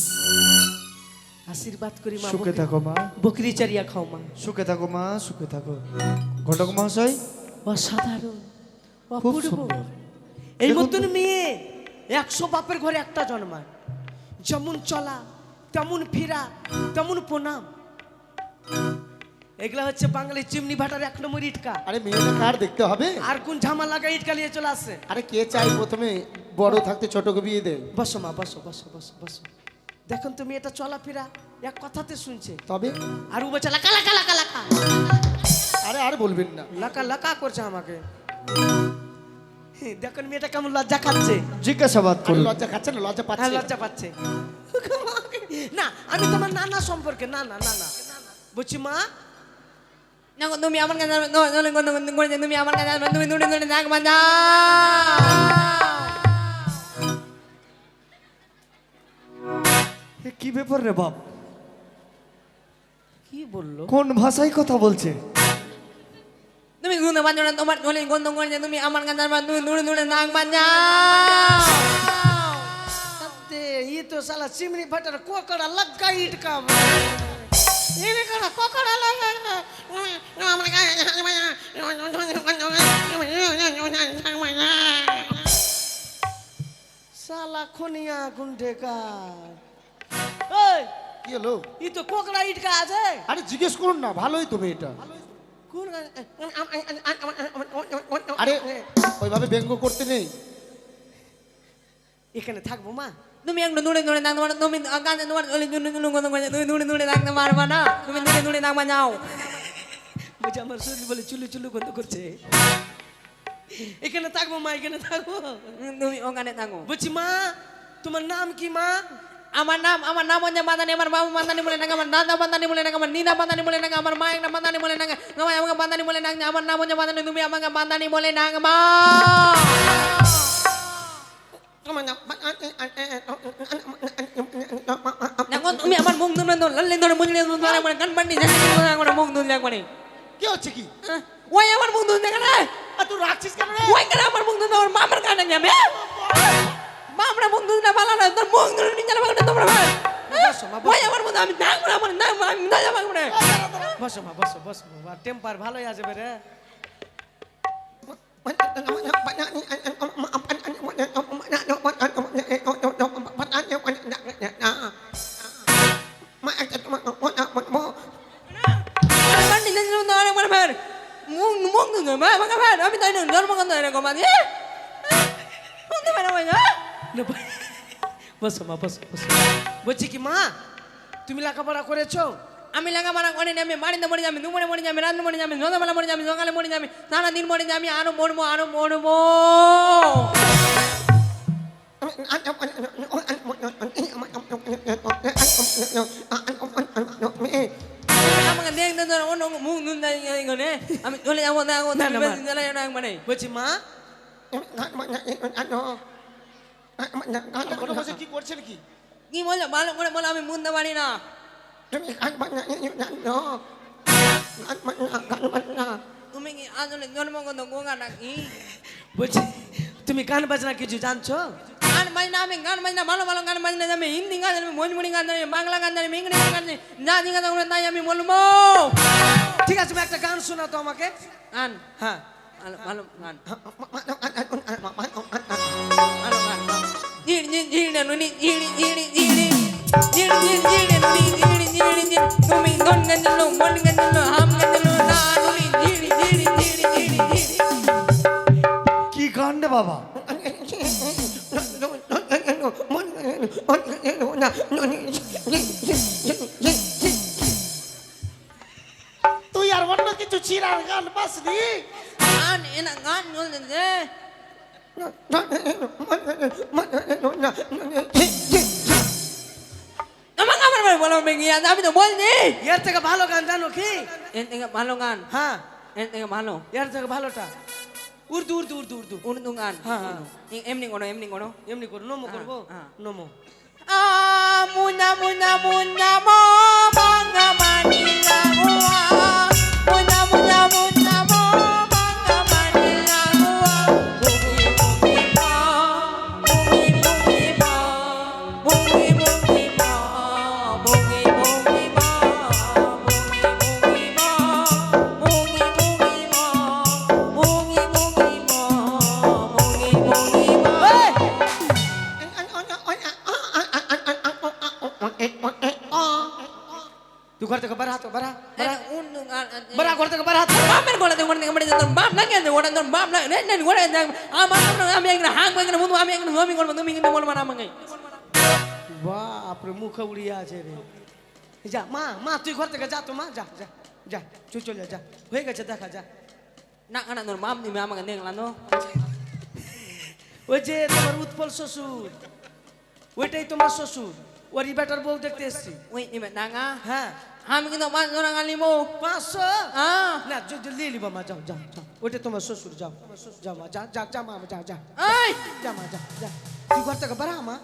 আশীর্বাদ করি মা সুখে থাকো মা, বকরি চারিয়া খাও মা সুখে থাকো মা, সুখে থাকো। ঘটক মহাশয় অসাধারণ খুব অপূর্ব সুন্দর। এই দেখুন মতন মেয়ে 100 বাপের ঘরে একটা জন্মায় যেমন চলা তেমন ফিরা তেমন প্রণাম এগুলা হচ্ছে বাঙালি চিমনি ভাটার এক নম্বর ইটকা আরে মেয়েটা কার দেখতে হবে? আর কোন ঝামা লাগা ইটকা নিয়ে চলে আসে আরে কে চাই প্রথমে বড় থাকতে ছোটকে বিয়ে দেয়? বসো মা বসো বসো বসো বসো দেখুন তুমি এটা চলাফেরা এক কথাতে শুনছে তবে আর ও বলছে লাকা লাকা লাকা লাকা আরে আর বলবেন না। লাকা লাকা করছে আমাকে। দেখুন মেয়েটা কেমন লজ্জা খাচ্ছে। জিজ্ঞাসাবাদ আরে করুন। লজ্জা খাচ্ছে না, লজ্জা হ্যাঁ পাচ্ছে। লজ্জা পাচ্ছে। না আমি তোমার নানা সম্পর্কে না না না না বলছি মা না গো, তুমি আমার কাছে তুমি আমার কাছে তুমি দূরে দূরে থাকবা না। এ কি ব্যাপার রে বাপ? কি বললো? কোন ভাষায় কথা বলছে? তুমি শুনতে পাচ্ছ না? তোমার গলি গন্ধ করছে, তুমি আমার কাছে তুমি দূরে দূরে থাকবা না। ये तो साला चिमनी फटर कोकड़ा लगा ईट का ये भी कड़ा कोकड़ा लगा साला खुनिया गुंडे का ओए কি হলো? ये तो कोकड़ा ईट का आज है আরে জিজ্ঞেস করুন না, ভালোই তো মেয়েটা। कौन আরে ওইভাবে ব্যঙ্গ করতে নেই। এখানে থাকবো মা তুমি একটু দূরে দূরে থাকতে পারো, তুমি কাছে তোমার গলি জন্য গন্ধ করছে, তুমি দূরে দূরে থাকতে পারবা না, তুমি দূরে দূরে থাকবা যাও। বলছে আমার শরীর বলে চুলু চুলু গন্ধ করছে এখানে থাকবো মা এখানে থাকবো তুমি ওখানে থাকো। বলছি মা তোমার নাম কি মা আমার নাম হচ্ছে মাদানি, আমার বাবু মাদানি বলে ডাকে, আমার দাদা মাদানি বলে ডাকে, আমার নিদা মাদানি বলে ডাকে, আমার মা একটা মাদানি বলে ডাকে, তোমায় আমাকে মাদানি বলে ডাকে, আমার নাম হচ্ছে মাদানি, তুমি আমাকে মাদানি বলে ডাকবা। দেখো তুমি আমার মুখ ধরে লাল্লি ধরে মুজলে ধরে আমার কান পান্ডি আমার মুখ ধরে একবারে। কি হচ্ছে কি? ওই আমার মুখ ধরে দেখে না, আর তুই রাখছিস কেন রে? ওই কেন আমার মুখ ধরে আমার মামার কানে যাবে, মামরা মুখ ধরে ভালো না, তোর মুখ ধরে নিচে ভালো না তোমরা ভাই। ওই আমার মুখ আমি দেখবো না, আমার নাম আমি না যাবো না। বসো মা বসো বসো বাবা টেম্পার ভালোই আসবে রে আমি তাই ধর্মগন্ধ এরকম আছি বসো মা বসো বসো বলছি কি মা তুমি লেখাপড়া করেছো আমি লেখাপড়া করিনি, আমি বাড়িতে মরে যাবি, দুপুরে মরে যাবি, রাত্রে মরে যাবি, সন্ধ্যাবেলা মরে যাবি, সকালে মরে যাবি, সারাদিন মরে যাবি, আরো মরবো আরো মরবো। আমাকে দেখতে তোর অন্য মুখ ধুন্দা এখানে আমি চলে যাবো দেখো একবারে। বলছি মা ঘটনা বসে কি করছেন কি? কি বলছো ভালো করে বলো, আমি বুঝতে পারি না। তুমি কি আসলে জন্মগত গোগা নাকি? বলছি তুমি গান বাজনা কিছু জানছো গান বাজনা আমি গান বাজনা ভালো ভালো গান বাজনা জানি, হিন্দি গান জানি, ভোজপুরি গান জানি, বাংলা গান জানি, ইংরেজি গান জানি, যা জিজ্ঞাসা করে তাই আমি বলবো। ঠিক আছে তুমি একটা গান শোনা তো আমাকে গান হ্যাঁ ভালো ভালো গান ভালো গান জিড় জিড় জিড় নুনি জিড় জিড় জিড় জিড় জিড় জিড় নুনি জিড় জিড় জিড় তুমি গন গান লো মন গান লো হাম গান লো না নুনি জিড় জিড় জিড় জিড় জিড়। কি গান রে বাবা? তুই আর অন্য কিছু ছিড়ার গান বাসনি? গান এনা গান বলছে তোমাকে আমার ভাই বলো মেঘিয়া, আমি তো বলছি এর থেকে ভালো গান জানো কি এর থেকে ভালো গান, হ্যাঁ এর থেকে ভালো এর থেকে ভালোটা উর্দু উর্দু উর্দু উর্দু উর্দু গান। হ্যাঁ, হ্যাঁ। এমনি করো এমনি করো। এমনি করো নমো করবো হ্যাঁ। নমো Muna muna muna mo bangga manila gua. Muna muna muna mo bangga manila gua. Bungi bungi ba, bungi bungi ba, bungi bungi ba, bungi bungi ba, bungi bungi ba, bungi bungi ba, bungi bungi ba, bungi bungi ba. তুই ঘর থেকে বাড়া তো বাড়া Undu kan. বাড়া ঘর থেকে বাড়া Bamen ko natin ko natin ko bam na kaya wala don bam na nen ko na ama na ami ang hang ko ng mundo ami ang nomi ko nomi ko wala man amang বাপরে মুখে উড়িয়ে আছে রে যা মা মা তুই ঘর থেকে যা তো মা যা যা যা তুই চলে যা হয়ে গেছে দেখা যা না না তোর মাম নিবে আমাকে দেখলানো ওই যে তোমার উৎপল শ্বশুর ওইটাই তোমার শ্বশুর ওর বেটার বউ দেখতে এসছি ওই নিবে নাঙা হ্যাঁ আমি কিন্তু 500 টাকা নিবো 500 হ্যাঁ না জলদি লিবা মা যাও যাও যাও ওইটা তোমার শ্বশুর যাও যাও মা যা যা যা মা যা যা এই যা মা যা যা তুই ঘর থেকে বাড়া মা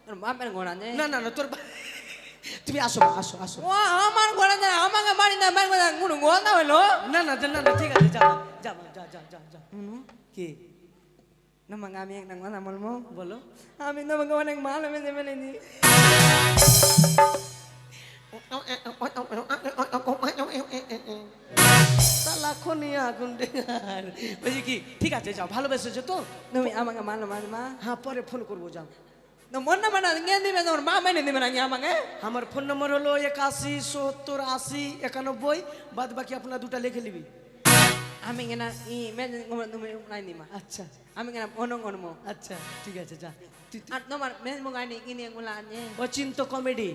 তোর বাপের ঘোড়া নেই না না না তোর তুমি আসো মা আসো আসো ও আমার ঘোড়া নেই আমাকে বাড়ি না বাড়ি না কোনো গোদা হলো না না না না ঠিক আছে যা মা যা মা যা যা যা যা কি নমাকে আমি একটা কথা বলবো বলো আমি তোমাকে অনেক ভালোবেসে ফেলেছি তালা খনিয়া গুন্ডে বলছি কি ঠিক আছে যাও ভালোবেসেছো তো তুমি আমাকে ভালোবাসবা হ্যাঁ পরে ফোন করবো যাও তো মন না মানে জ্ঞান দিবে তোমার মা মেনে দিবে নাকি আমাকে আমার ফোন নম্বর হলো 81 70 80 91 বাদ বাকি আপনার দুটা লিখে নিবি আমি কেনা ই মেনে তুমি নাই দিমা আচ্ছা আমি কেনা ফোন করবো আচ্ছা ঠিক আছে যা আর তোমার ফেসবুক আইডি কিনে গুলা আছে অচিন্ত কমেডি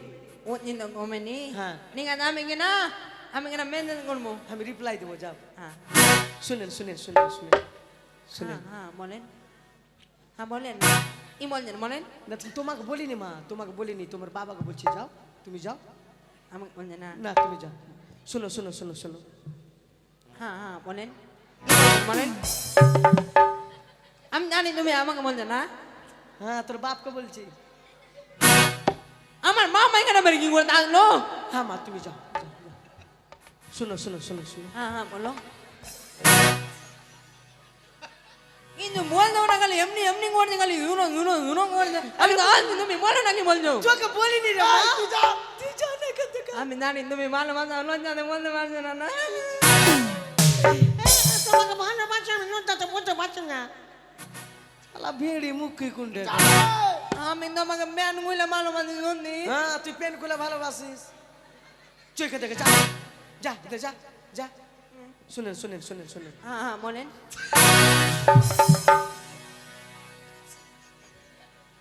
ও চিন্তা কমেনি হ্যাঁ। ঠিক আছে আমি কেনা মেনটেন করবো আমি রিপ্লাই দেবো যাও হ্যাঁ শুনেন শুনেন শুনেন শুনেন শুনেন হ্যাঁ বলেন হ্যাঁ বলেন ই বলছেন বলেন না তোমাকে বলিনি মা তোমাকে বলিনি তোমার বাবাকে বলছি যাও তুমি যাও আমাকে বলছেন না না তুমি যাও শোনো শোনো শোনো শোনো হ্যাঁ বলেন বলেন আমি জানি তুমি আমাকে বলছো না হ্যাঁ তোর বাপকে বলছি আমার মা এখানে বেরিয়ে কি করে আসলো হ্যাঁ মা তুমি যাও যাও, যাও। শোনো শোনো শোনো শোনো হ্যাঁ বলো কিন্তু বলছো না খালি এমনি এমনি করছে খালি ইউনো করছে আমি তো আজ তুমি বলো না কি বলছো তোকে বলিনি রে মা তুই যা তুই যা না এখান থেকে আমি জানি তুমি ভালো ভালো লজ্জাতে বলতে পারছো না না তোমাকে ভালোবাসি আমি লজ্জাতে বলতে পারছি না শালা ভিড়ি মুখ কি কুন্ডে আমি তোমাকে ম্যান গুলো ভালোবাসি শুনি হ্যাঁ তুই পেন খুলে ভালোবাসিস চোখে দেখে যা যা যা যা শুনেন শুনেন শুনেন শুনেন হ্যাঁ বলেন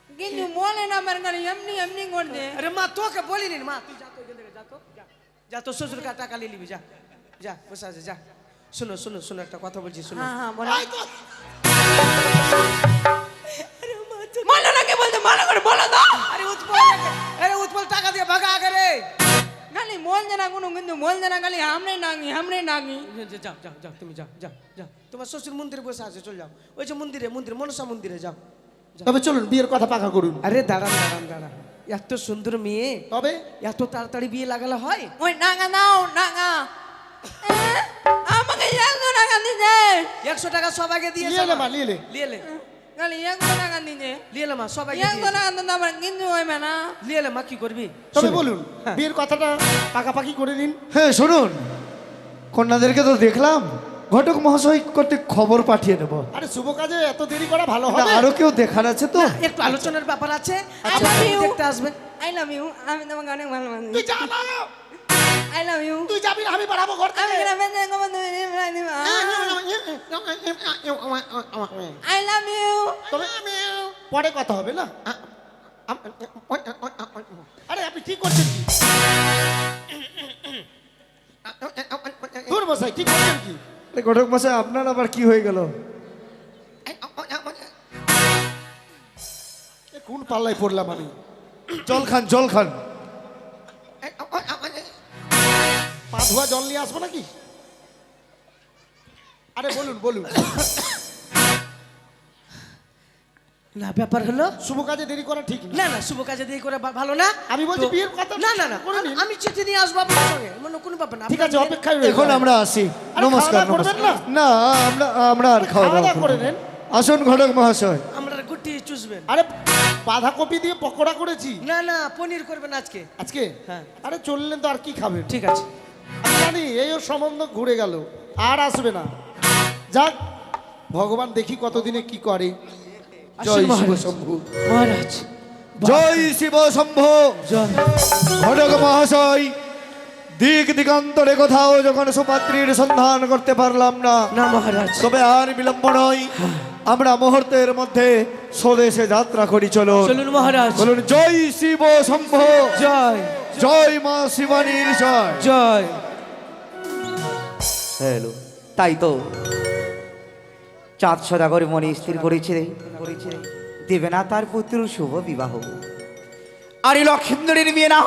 কিন্তু বলেন আমার খালি এমনি এমনি করছে আরে মা তোকে বলিনি মা তুই যা তো এখান থেকে যা তো যা যা তো শ্বশুর কাছে টাকা নিয়ে নিবি যা যা বসে আছে যা শোনো শোনো শোনো একটা কথা বলছি শোনো হ্যাঁ বলেন বলো না কি বলছো ভালো করে বলো তো আরে উৎপল টাকা দিয়ে ভাগা আগে রে খালি বলছে না কোনো কিন্তু বলছে না খালি আমরাই নাগি যাও যাও যাও তুমি যাও যাও যাও তোমার শ্বশুর মন্দিরে বসে আছে চল যাও ওই যে মন্দিরে মনসা মন্দিরে যাও তবে চলুন বিয়ের কথা পাকা করুন। আরে দাঁড়ান দাঁড়ান দাঁড়ান এত সুন্দর মেয়ে তবে এত তাড়াতাড়ি বিয়ে লাগালে হয় ওই নাগা নাও নাগা আমাকে 100 টাকা দিছে 100 টাকা সবাইকে দিয়ে নিয়ে নে মা, নিয়ে নে। লিয়ে খালি 100 টাকা দিছে লিয়ে মা সবাইকে 100 টাকা তো আমার কিন্তু হইবে না লিয়ে মা কি করবি তবে বলুন বিয়ের কথাটা পাকাপাকি করে নিন। হ্যাঁ শুনুন কন্যাদেরকে তো দেখলাম ঘটক মহাশয় কর্তৃক খবর পাঠিয়ে নেব আরে শুভ কাজে এত দেরি করা ভালো না, হবে? আরো কেউ দেখার আছে তো একটু আলোচনার ব্যাপার আছে I love you. দেখতে আসবেন আই লাভ ইউ আমি তোমাকে অনেক ভালোবাসি তুই যা না, আই লাভ ইউ তুই যাবি না, আমি বাড়াবো ঘর আমি থেকে। গ্রামে যাই তুমি আই লাভ ইউ তবে পরে কথা হবে না। আরে আপনি ঠিক করছেন কি? দূর বসাই ঠিক করছেন কি? আরে ঘটক মশাই আপনার আবার কি হয়ে গেল এ কোন পাল্লায় পড়লাম আমি? জল খান জল খান পা ধোয়া জল নিয়ে আসবো নাকি? আরে বলুন বলুন। না ব্যাপার হলো শুভ কাজে দেরি করা ঠিক না। না না শুভ কাজে দিয়ে করে ভালো না আমি বলছি তো- বিয়ের কথা না না না করে নিন। আমি চিঠি নিয়ে আসবো আপনার সঙ্গে মানে কোনো ব্যাপার না ঠিক আছে, অপেক্ষায় রইলাম। এখন আমরা আসি আরে নমস্কার খাওয়া দাওয়া করবেন নমস্কার। না আমরা আমরা আর খাওয়া খাওয়া দাওয়া দাওয়া করে করব না। নেন। আসুন ঘটক মহাশয় আমরা গুটি চুষবেন আরে বাঁধাকপি দিয়ে পকোড়া করেছি না না পনির করবেন আজকে আজকে। হ্যাঁ। আরে চললেন তো আর কি খাবেন? ঠিক আছে আমি জানি এই ওর সম্বন্ধ ঘুরে গেল, আর আসবে না। যাক ভগবান দেখি কতদিনে কি করে। জয় আসুন শিব মহারাজ। শম্ভু। মহারাজ জয় শিব শম্ভু জয় ঘটক মহাশয় দিক দিগান্তরে কোথাও যখন সুপাত্রীর সন্ধান করতে পারলাম না না মহারাজ তবে আর বিলম্ব নয় আমরা মুহূর্তের মধ্যে স্বদেশে যাত্রা করি। চলুন চলুন মহারাজ। বলুন জয় শিব শম্ভো, জয় জয় মা শিবানীর জয়। জয়। হ্যালো, তাই তো চাঁদ সদাগর মনে স্থির করেছে দেবে না তার পুত্র শুভ বিবাহ। আর এই লক্ষিন্দরের বিয়ে না